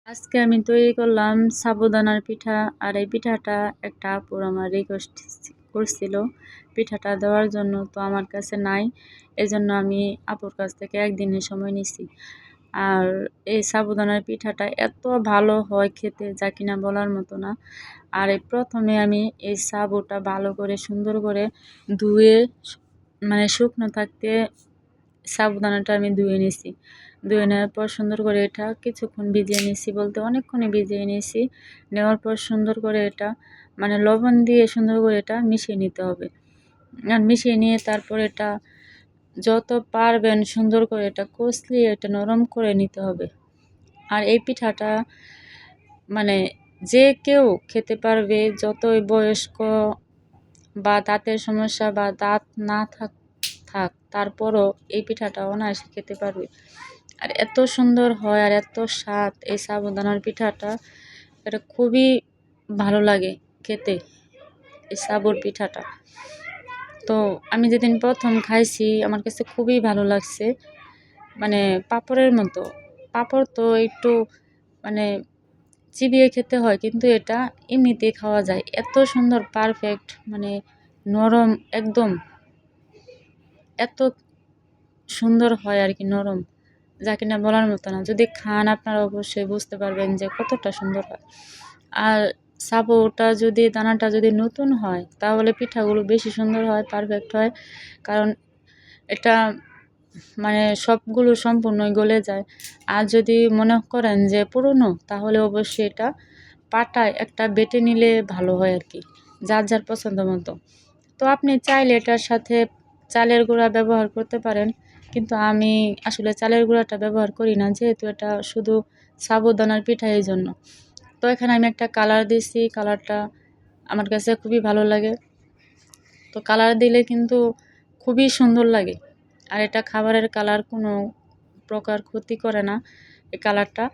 আজকে আমি তৈরি করলাম সাবুদানার পিঠা। আর এই পিঠাটা একটা আপুর আমার রিকোয়েস্ট করছিল পিঠাটা দেওয়ার জন্য, তো আমার কাছে নাই। এজন্য আমি আপুর কাছ থেকে একদিনের সময় নিছি। আর এই সাবুদানার পিঠাটা এত ভালো হয় খেতে, যা কিনা বলার মতো না। আর এই প্রথমে আমি এই সাবুটা ভালো করে সুন্দর করে ধুয়ে, মানে শুকনো থাকতে সাবুদানাটা আমি ধুয়ে নিছি। ধুয়ে নেওয়ার পর সুন্দর করে এটা কিছুক্ষণ ভিজিয়ে নিছি, বলতে অনেকক্ষণই ভিজিয়ে নিছি। নেওয়ার পর সুন্দর করে এটা মানে লবণ দিয়ে সুন্দর করে এটা মিশিয়ে নিতে হবে। আর মিশিয়ে নিয়ে তারপর এটা যত পারবেন সুন্দর করে এটা কষলিয়ে এটা নরম করে নিতে হবে। আর এই পিঠাটা মানে যে কেউ খেতে পারবে, যতই বয়স্ক বা দাঁতের সমস্যা বা দাঁত না থাক তারপরও এই পিঠাটা অনায়াসে খেতে পারবে। আর এত সুন্দর হয় আর এত স্বাদ এই সাবুদানার পিঠাটা, এটা খুবই ভালো লাগে খেতে এই সাবুর পিঠাটা। তো আমি যেদিন প্রথম খাইছি আমার কাছে খুবই ভালো লাগছে, মানে পাঁপড়ের মতো। পাঁপড় তো একটু মানে চিবিয়ে খেতে হয়, কিন্তু এটা এমনিতেই খাওয়া যায়। এত সুন্দর পারফেক্ট, মানে নরম একদম, এত সুন্দর হয় আর কি, নরম, যা কিনা বলার মতো না। যদি খান আপনারা অবশ্যই বুঝতে পারবেন যে কতটা সুন্দর হয়। আর সাবুটা যদি দানাটা যদি নতুন হয় তাহলে পিঠাগুলো বেশি সুন্দর হয়, পারফেক্ট হয়। কারণ এটা মানে সবগুলো সম্পূর্ণই গলে যায়। আর যদি মনে করেন যে পুরনো, তাহলে অবশ্যই এটা পাটায় একটা বেটে নিলে ভালো হয় আর কি, যার যার পছন্দ মতো। তো আপনি চাইলে এটার সাথে চালের গুঁড়া ব্যবহার করতে পারেন, কিন্তু আমি আসলে চালের গুঁড়াটা ব্যবহার করি না, যেহেতু এটা শুধু সাবুদানার পিঠা, এই জন্য। তো এখানে আমি একটা কালার দিছি, কালারটা আমার কাছে খুবই ভালো লাগে। তো কালার দিলে কিন্তু খুবই সুন্দর লাগে। আর এটা খাবারের কালার, কোনো প্রকার ক্ষতি করে না এই কালারটা।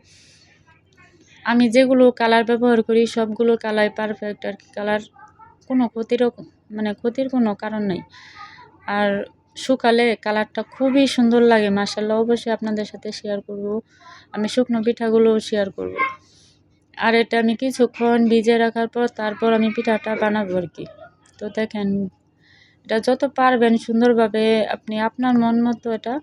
আমি যেগুলো কালার ব্যবহার করি সবগুলো কালার পারফেক্ট আর কি, কালার কোনো ক্ষতির কোনো কারণ নেই। আর শুকালে কালারটা খুবই সুন্দর লাগে মাশাআল্লাহ। অবশ্যই আপনাদের সাথে শেয়ার করব, আমি শুকনো পিঠাগুলোও শেয়ার করব। আর এটা আমি কিছুক্ষণ ভিজিয়ে রাখার পর তারপর আমি পিঠাটা বানাবো আর কি। তো দেখেন, এটা যত পারবেন সুন্দরভাবে আপনি আপনার মন মতো এটা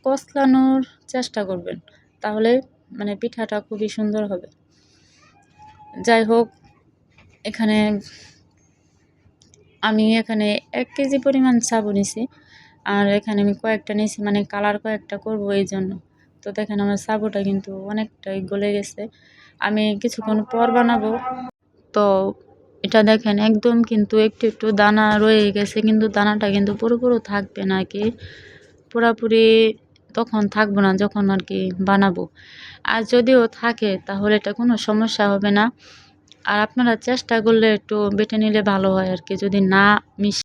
কষলানোর চেষ্টা করবেন, তাহলে মানে পিঠাটা খুবই সুন্দর হবে। যাই হোক, এখানে আমি 1 কেজি পরিমাণ সাবু নিছি। আর এখানে আমি কয়েকটা নিছি, মানে কালার কয়েকটা করব এই জন্য। তো দেখেন আমার সাবুটা কিন্তু অনেকটাই গলে গেছে, আমি কিছুক্ষণ পর বানাবো। তো এটা দেখেন একদম কিন্তু একটু একটু দানা রয়ে গেছে, কিন্তু দানাটা কিন্তু পুরোপুরি থাকবে না কি, পুরাপুরি তখন থাকবো না যখন আর কি বানাবো। আর যদিও থাকে তাহলে এটা কোনো সমস্যা হবে না। আর আপনারা চেষ্টা করলে একটু বেটে নিলে ভালো হয় আর কি, যদি না মিশ